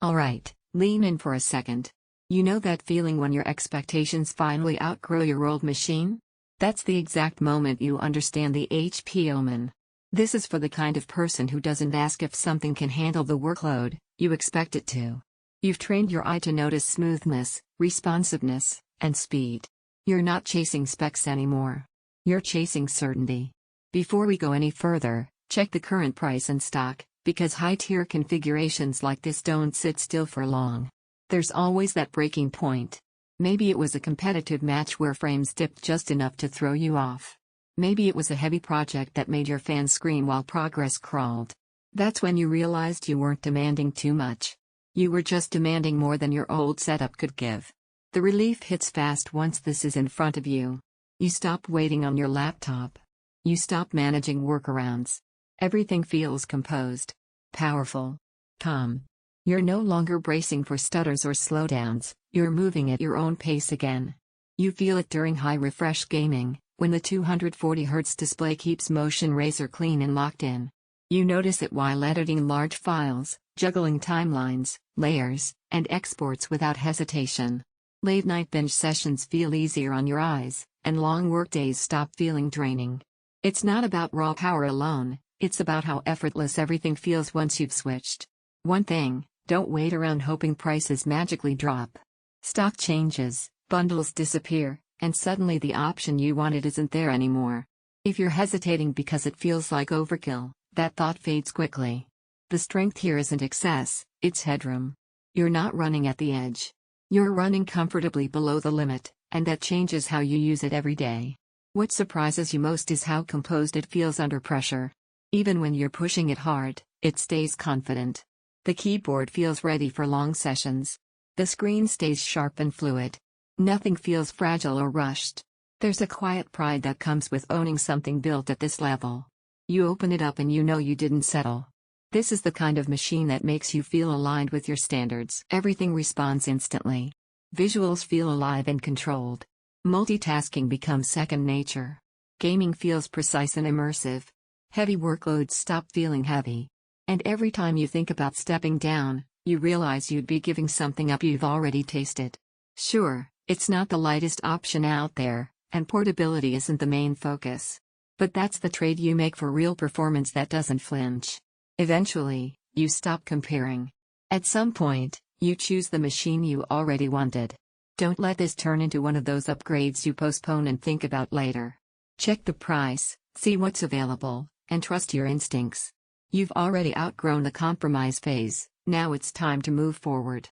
Alright, lean in for a second. You know that feeling when your expectations finally outgrow your old machine? That's the exact moment you understand the HP Omen. This is for the kind of person who doesn't ask if something can handle the workload, you expect it to. You've trained your eye to notice smoothness, responsiveness, and speed. You're not chasing specs anymore. You're chasing certainty. Before we go any further, check the current price and stock, because high-tier configurations like this don't sit still for long. There's always that breaking point. Maybe it was a competitive match where frames dipped just enough to throw you off. Maybe it was a heavy project that made your fans scream while progress crawled. That's when you realized you weren't demanding too much. You were just demanding more than your old setup could give. The relief hits fast once this is in front of you. You stop waiting on your laptop. You stop managing workarounds. Everything feels composed, powerful, calm. You're no longer bracing for stutters or slowdowns, you're moving at your own pace again. You feel it during high refresh gaming, when the 240Hz display keeps motion razor clean and locked in. You notice it while editing large files, juggling timelines, layers, and exports without hesitation. Late-night binge sessions feel easier on your eyes, and long workdays stop feeling draining. It's not about raw power alone, it's about how effortless everything feels once you've switched. One thing, don't wait around hoping prices magically drop. Stock changes, bundles disappear, and suddenly the option you wanted isn't there anymore. If you're hesitating because it feels like overkill, that thought fades quickly. The strength here isn't excess, it's headroom. You're not running at the edge. You're running comfortably below the limit, and that changes how you use it every day. What surprises you most is how composed it feels under pressure. Even when you're pushing it hard, it stays confident. The keyboard feels ready for long sessions. The screen stays sharp and fluid. Nothing feels fragile or rushed. There's a quiet pride that comes with owning something built at this level. You open it up and you know you didn't settle. This is the kind of machine that makes you feel aligned with your standards. Everything responds instantly. Visuals feel alive and controlled. Multitasking becomes second nature. Gaming feels precise and immersive. Heavy workloads stop feeling heavy. And every time you think about stepping down, you realize you'd be giving something up you've already tasted. Sure, it's not the lightest option out there, and portability isn't the main focus. But that's the trade you make for real performance that doesn't flinch. Eventually, you stop comparing. At some point, you choose the machine you already wanted. Don't let this turn into one of those upgrades you postpone and think about later. Check the price, see what's available, and trust your instincts. You've already outgrown the compromise phase, now it's time to move forward.